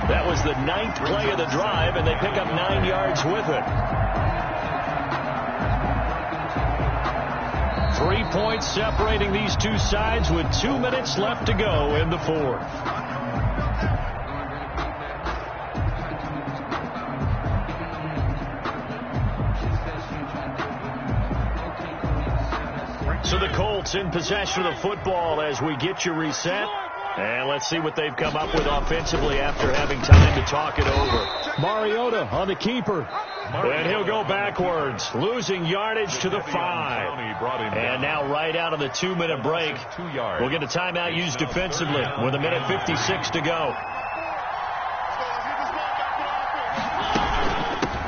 That was the 9th play of the drive, and they pick up 9 yards with it. 3 points separating these two sides with 2 minutes left to go in the fourth. So the Colts in possession of the football as we get you reset. And let's see what they've come up with offensively after having time to talk it over. Mariota on the keeper. And he'll go backwards, losing yardage to the 5. And now right out of the 2-minute break, we'll get a timeout used defensively with 1:56 to go.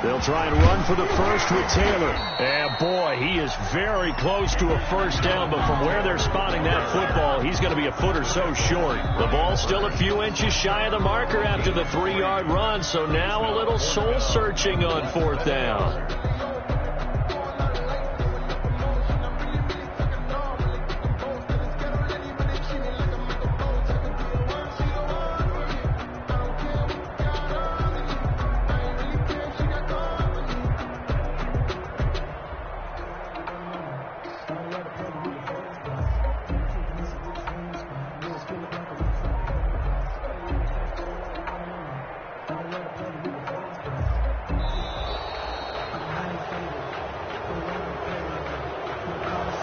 They'll try and run for the first with Taylor. And boy, he is very close to a first down, but from where they're spotting that football, he's going to be a foot or so short. The ball's still a few inches shy of the marker after the 3-yard run, so now a little soul-searching on fourth down.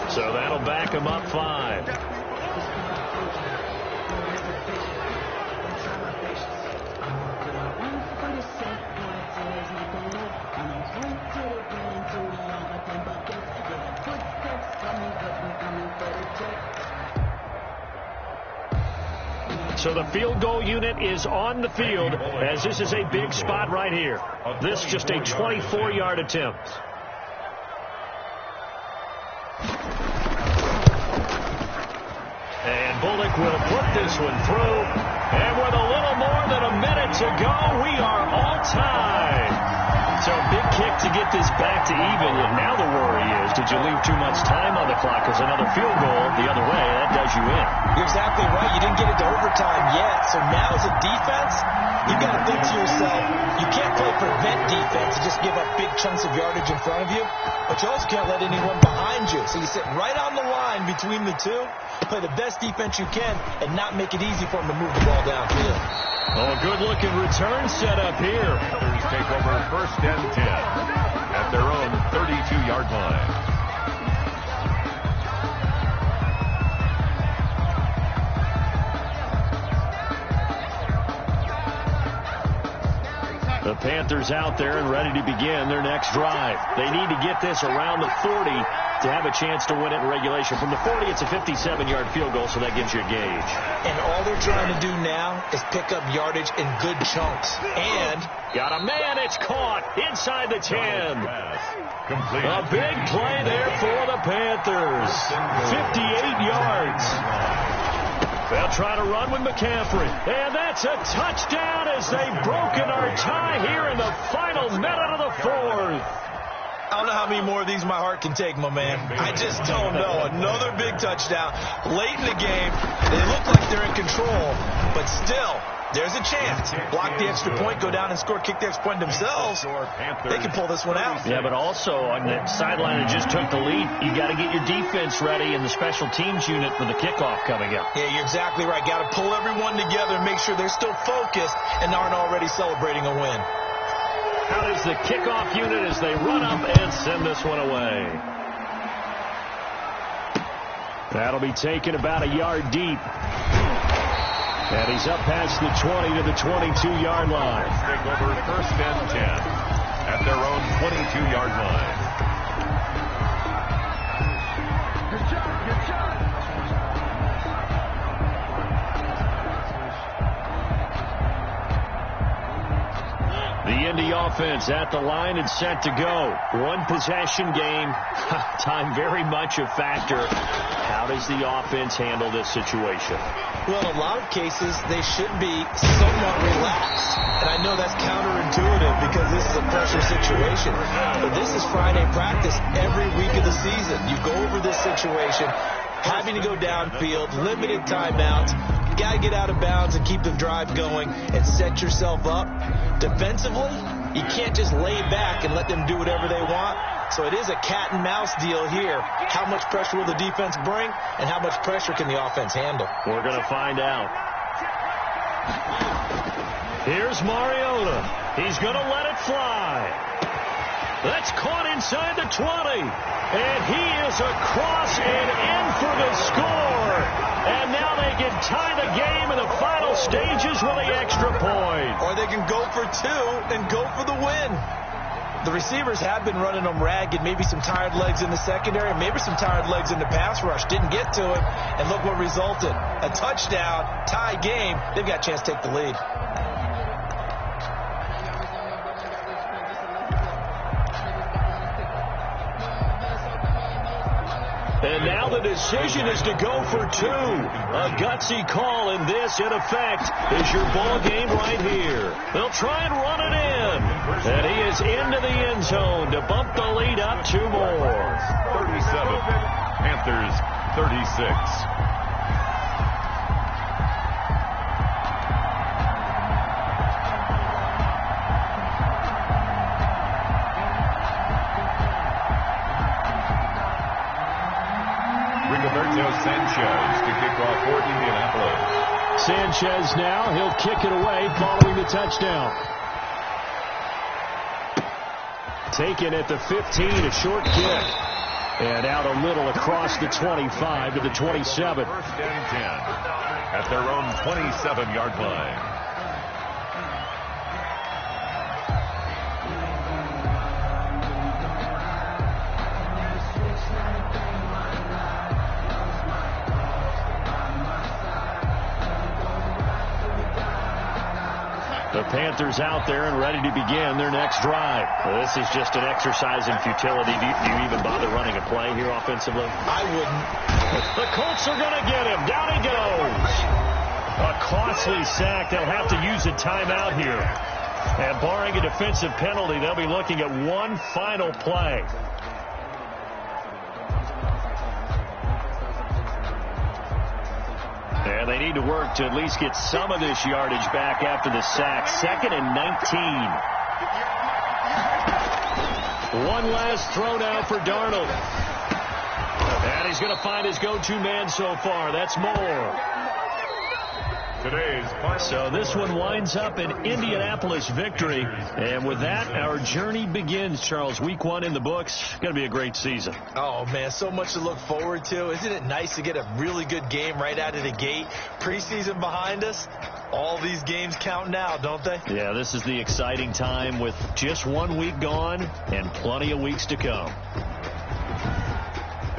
So that'll back him up 5. So the field goal unit is on the field as this is a big spot right here. This just a 24-yard attempt. And Bullock will put this one through. And with a little more than a minute to go, we are all tied. So a big kick to get this back to even. And now the worry is, did you leave too much time on the clock? Because another field goal the other way, that does you in. You're exactly right. You didn't get it to overtime yet. So now as a defense, you've got to think to yourself, you can't play prevent defense and just give up big chunks of yardage in front of you. But you also can't let anyone behind you. So you sit right on the line between the two, play the best defense you can, and not make it easy for them to move the ball downfield. Oh, good-looking return set up here. Panthers take over 1st and 10 at their own 32-yard line. The Panthers out there and ready to begin their next drive. They need to get this around the 40 to have a chance to win it in regulation. From the 40, it's a 57-yard field goal, so that gives you a gauge. And all they're trying to do now is pick up yardage in good chunks. And got a man, it's caught inside the 10. A big play there for the Panthers. 58 yards. They'll try to run with McCaffrey. And that's a touchdown as they've broken our tie here in the final minute of the 4th. I don't know how many more of these my heart can take, my man. I just don't know. Another big touchdown late in the game. They look like they're in control, but still, there's a chance. Block the extra point, go down and score, kick the extra point themselves. They can pull this one out. Yeah, but also on the sideline that just took the lead, you got to get your defense ready in the special teams unit for the kickoff coming up. Yeah, you're exactly right. Got to pull everyone together and make sure they're still focused and aren't already celebrating a win. How does the kickoff unit as they run up and send this one away? That'll be taken about a yard deep. And he's up past the 20 to the 22-yard line. Take over 1st and 10 at their own 22-yard line. Good job, good job. The Indy offense at the line and set to go. One possession game. Time very much a factor. How does the offense handle this situation? Well, in a lot of cases, they should be somewhat relaxed. And I know that's counterintuitive because this is a pressure situation. But this is Friday practice every week of the season. You go over this situation, having to go downfield, limited timeouts. You got to get out of bounds and keep the drive going and set yourself up. Defensively, you can't just lay back and let them do whatever they want. So it is a cat and mouse deal here. How much pressure will the defense bring, and how much pressure can the offense handle? We're going to find out. Here's Mariota. He's going to let it fly. That's caught inside the 20. And he is across and in for the score. And now they can tie the game in the final stages with the extra point. Or they can go for two and go for the win. The receivers have been running them ragged. Maybe some tired legs in the secondary, maybe some tired legs in the pass rush. Didn't get to it, and look what resulted. A touchdown, tie game. They've got a chance to take the lead. And now the decision is to go for two. A gutsy call, and this, in effect, is your ball game right here. They'll try and run it in. And he is into the end zone to bump the lead up two more. 37. Panthers 36. Sanchez to kick off for Indianapolis. Sanchez now, he'll kick it away following the touchdown. Taken at the 15, a short kick. And out a little across the 25 to the 27. 1st and 10 at their own 27-yard line. The Panthers out there and ready to begin their next drive. Well, this is just an exercise in futility. Do you even bother running a play here offensively? I wouldn't. The Colts are going to get him. Down he goes. A costly sack. They'll have to use a timeout here. And barring a defensive penalty, they'll be looking at one final play. And they need to work to at least get some of this yardage back after the sack. 2nd and 19. One last throw now for Darnold. And he's going to find his go-to man so far. That's Moore. So this one winds up an Indianapolis victory. And with that, our journey begins, Charles. Week 1 in the books. Going to be a great season. Oh, man, so much to look forward to. Isn't it nice to get a really good game right out of the gate? Preseason behind us. All these games count now, don't they? Yeah, this is the exciting time with just 1 week gone and plenty of weeks to come.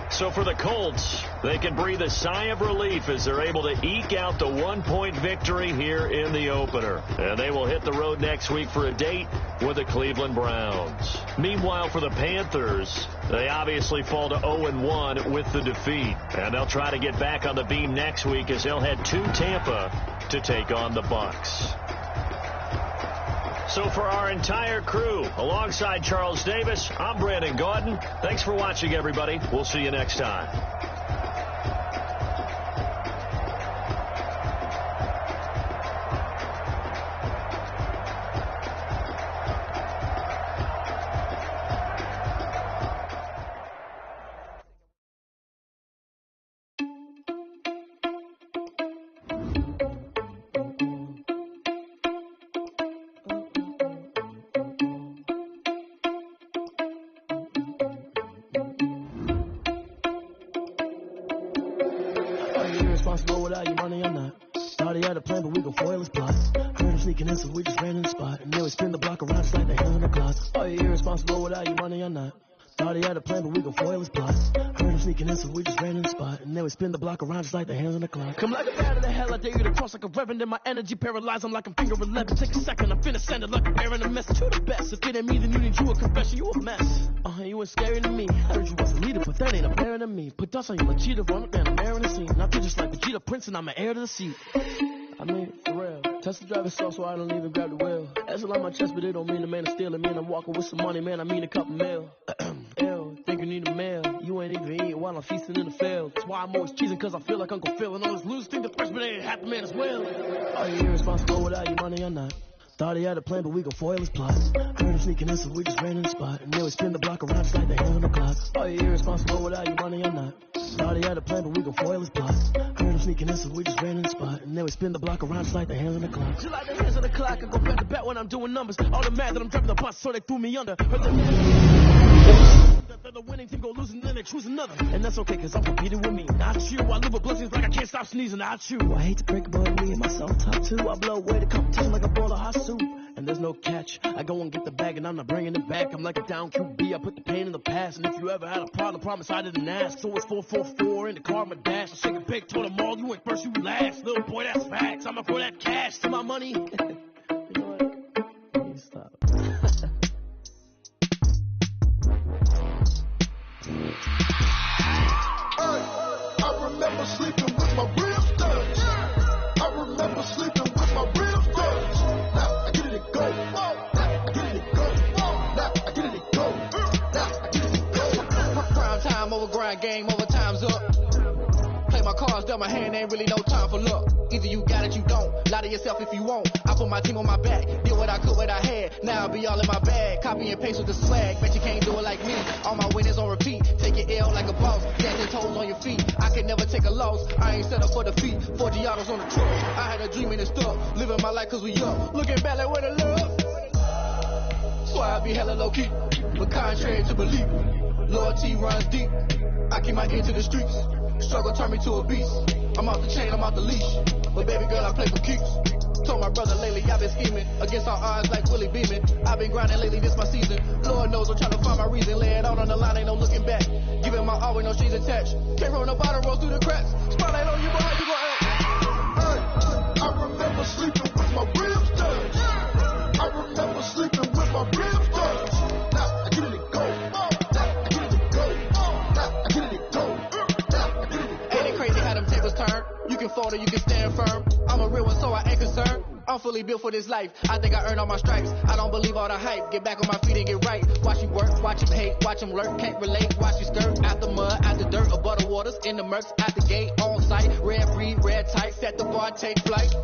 So for the Colts, they can breathe a sigh of relief as they're able to eke out the 1-point victory here in the opener. And they will hit the road next week for a date with the Cleveland Browns. Meanwhile, for the Panthers, they obviously fall to 0-1 with the defeat. And they'll try to get back on the beam next week as they'll head to Tampa to take on the Bucs. So for our entire crew, alongside Charles Davis, I'm Brandon Gaudin. Thanks for watching, everybody. We'll see you next time. Responsible without your money or not. Thought he had a plan, but we gon' foil his plot. Heard him sneaking in, so we just ran in the spot. And then we spin the block around just like the hell in the clock. Are you irresponsible without your money or not? Thought he had a plan, but we gon' foil his plot. Heard him sneaking in, so we just ran in the spot. And then we spin the block around just like the hands on the clock. Come like a bat in the hell, I dare you to cross like a reverend. In my energy paralyzed, I'm like I'm finger 11. Take a second, I'm finna send it like a bear in a mess. To the best, if it ain't me, then you need you a confession. You a mess. You ain't scary to me. Heard you was a leader, but that ain't apparent to me. Put dust on you like cheetah, run up down, I'm airing the scene. I feel just like Vegeta Prince, and I'm an heir to the seat. I mean, for real. Test the driver's self, so I don't even grab the wheel. That's a lot on my chest, but it don't mean the man is stealing. Man, I'm walking with some money, man, I mean a couple mil. Ew, think you need a meal. You ain't even eating while I'm feasting in the field. That's why I'm always cheesing, cause I feel like Uncle Phil. And all this loose thing, the freshman ain't half the man as well. Are you irresponsible without your money or not? Thought he had a plan, but we gon' foil his plot. Heard him sneaking in, so we just ran in the spot. And then we spin the block around just like the hand on the clock. Are you irresponsible without your money or not? Thought he had a plan, but we gon' foil his plot. Heard him sneaking in, so we just ran in the spot. And then we spin the block around just like the hands on the clock. Just like the hands on the clock, I go back to back when I'm doing numbers. All the mad that I'm driving the bus, so they threw me under. Heard the winning team go losing, then they choose another. And that's okay, cause I'm competing with me. Not you, I live with blessings like I can't stop sneezing. Not you. I hate to break it, but me and myself top 2. I blow away the competition like a bowl of hot soup. And there's no catch. I go and get the bag, and I'm not bringing it back. I'm like a down QB. I put the pain in the past. And if you ever had a problem, promise I didn't ask. So it's 444 in the car, my dash. I shake a big, told them all, you ain't first, you last. Little boy, that's facts. I'ma throw that cash to my money. You know what? Please stop. I remember sleeping with my ribs touched. I remember sleeping with my ribs touched. Now I get it go. Now I get it go. Now I get it go. Now I get it go. Prime time over grind, game over, time's up. Play my cards, dealt my hand, ain't really no time for luck. Either you got it, you don't. Lie to yourself if you won't. I put my team on my back. Did what I could, what I had. Now I'll be all in my bag. Copy and paste with the swag. Bet you can't do it like me. All my winners on repeat. Take your L like a boss. Dancing toes on your feet. I can never take a loss. I ain't set up for defeat. 40 autos on the truck. I had a dream and it's stuck. Living my life cause we up. Looking back like where the love. So I be hella low key. But contrary to belief. Loyalty runs deep. I keep my ear to the streets. Struggle turned me to a beast. I'm off the chain, I'm off the leash. But baby girl, I play for keeps. Told my brother lately, I've been scheming. Against all odds like Willie Beeman. I've been grinding lately, this my season. Lord knows I'm trying to find my reason. Lay it out on the line, ain't no looking back. Giving my all with no strings attached. Can't roll the bottom, roll through the cracks. Spotlight on you, boy, how you gon' act? I remember sleeping with my ribs touched. turn. You can fold or you can stand firm. I'm a real one, so I ain't concerned. I'm fully built for this life. I think I earned all my stripes. I don't believe all the hype. Get back on my feet and get right. Watch you work, watch him hate, watch him lurk. Can't relate, watch you skirt. Out the mud, out the dirt, above the waters, in the murks, out the gate, on site. Red breed, red tight, set the bar, take flight.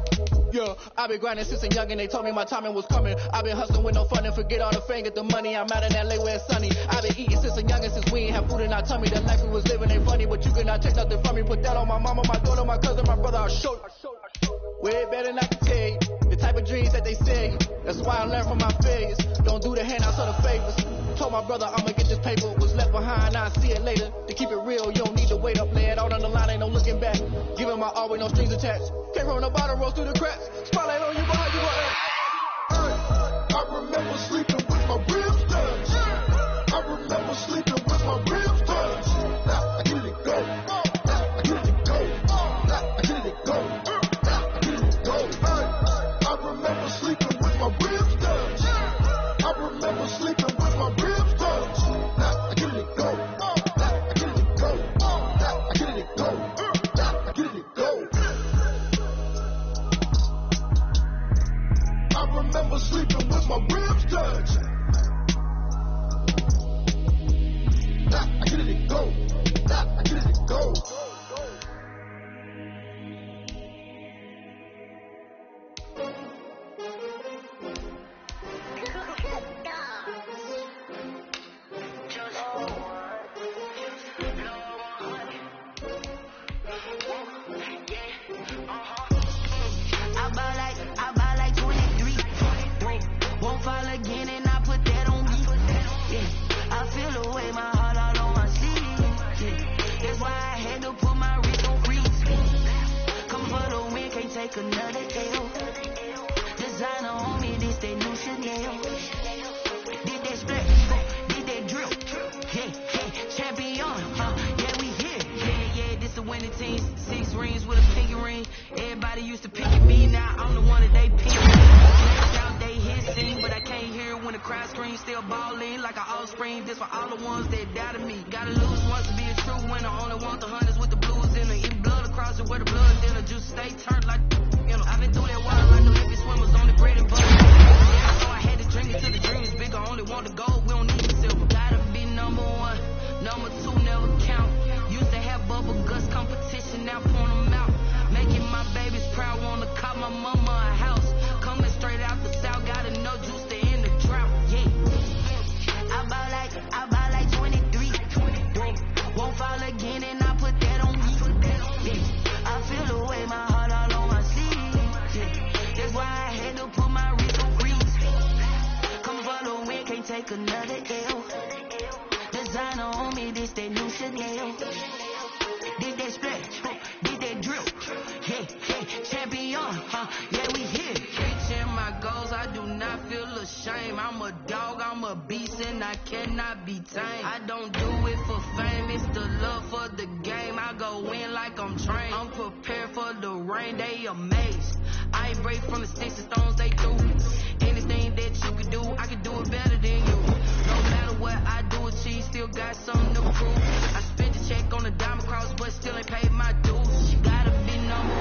Yeah, I've been grinding since a youngin'. They told me my timing was coming. I've been hustling with no fun and forget all the fame, get the money. I'm out in LA where it's sunny. I've been eating since a youngin', since we ain't have food in our tummy. The life we was living ain't funny, but you cannot take nothing from me. Put that on my mama, my daughter, my cousin, my brother. I'll show you. Way better than I can tell you. The type of dreams that they say. That's why I learned from my failures. Don't do the handouts or the favors. Told my brother I'ma get this paper. Was left behind, I'll see it later. To keep it real, you don't need to wait up. Lay it out on the line, ain't no looking back. Giving my all with no strings attached. Came from the bottom, rose through the cracks. Spotlight on you, behind you, I remember sleeping with my ribs touched. I remember sleeping with my ribs touched. Now I get it go. Now I get it go. Now I get it go. Now I get it go. I remember sleeping with my ribs touched. I remember sleeping with my ribs touched. Now I get it go. Now I get it go. Now I get it go. Now I get it go. I remember sleeping with my ribs touched. Now I get it go. Now I get it go. I buy like 23. Won't fall again and I put that on me. Yeah, I feel the way my heart all on my sleeve. Yeah, that's why I had to put my wrist on freeze. Come for the win, can't take another L. Designer on me, this that new Chanel. Did that split, did that drill. Yeah, champion, yeah, we here. Yeah, this a winning team. 6 rings with a pinky ring. Everybody used to pick at me, now I'm the one that they pick. Out they hissing, but I can't hear when the crowd screams. Still balling like an offspring. This for all the ones that doubted me. Gotta lose once to be a true winner. Only want the hunters with the blues in it. Eat blood across it where the blood in it. Juice stay turned like, you know. I've been through that water like Olympic swimmers on the bread and butter. Yeah, so I had to drink it till the dream is bigger. Only want the gold, we don't need the silver. Gotta be number 1, number 2 never count. Used to have bubble guts competition, now point them out. Making my babies proud, wanna cop my mama a house. Coming straight out the south, gotta know juice to end the drought. Yeah, I buy like 23. Won't fall again and I put that on me. Yeah, I feel the way my heart all on my sleeve. Yeah, that's why I had to put my wrist on freeze. Come for the win, can't take another L. Designer on me, this that new Chanel. Did that split, did that drill. Yeah, champion, yeah, we here. Reaching my goals, I do not feel ashamed. I'm a dog, I'm a beast, and I cannot be tamed. I don't do it for fame, it's the love for the game. I go in like I'm trained. I'm prepared for the rain, they amazed. I ain't break from the sticks and stones they threw. Anything that you can do, I can do it better than you. No matter what I do, achieve, still got something to prove. I spent the check on the diamond cross, but still ain't paid my dues. You gotta be number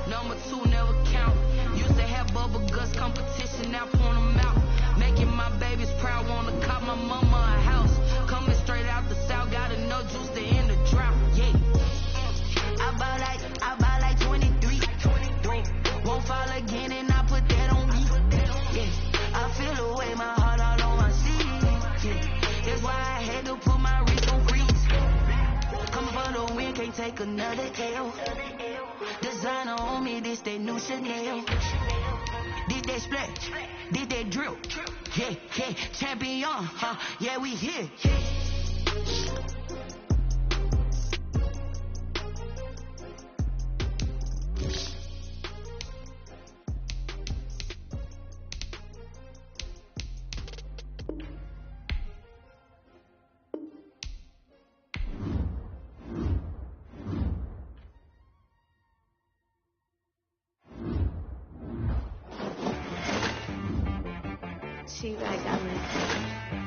1, number 2 never count. Used to have bubble guts competition, now point them out. Making my babies proud, wanna cop my mama a house. Coming straight out the south, gotta know juice to end the drought. Yeah, I buy like 23. Won't fall again and I put that on me. Yeah, I feel the way my heart all on my sleeve. Yeah, that's why I had to put my wrist on freeze. Come for the win, can't take another L. Designer on me, this that new Chanel. Did that split, did that drill. Yeah, champion, yeah, we here. She like I like.